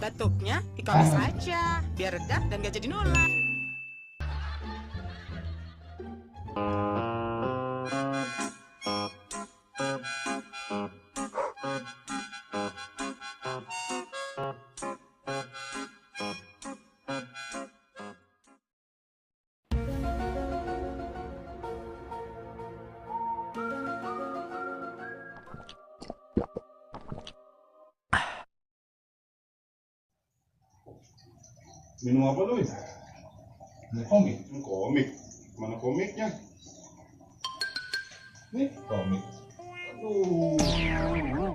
Batuknya dikomes aja, biar reda dan gak jadi nular. Minum apa lu? Minum komik. Komik. Mana komiknya? Nih, komik. Aduh.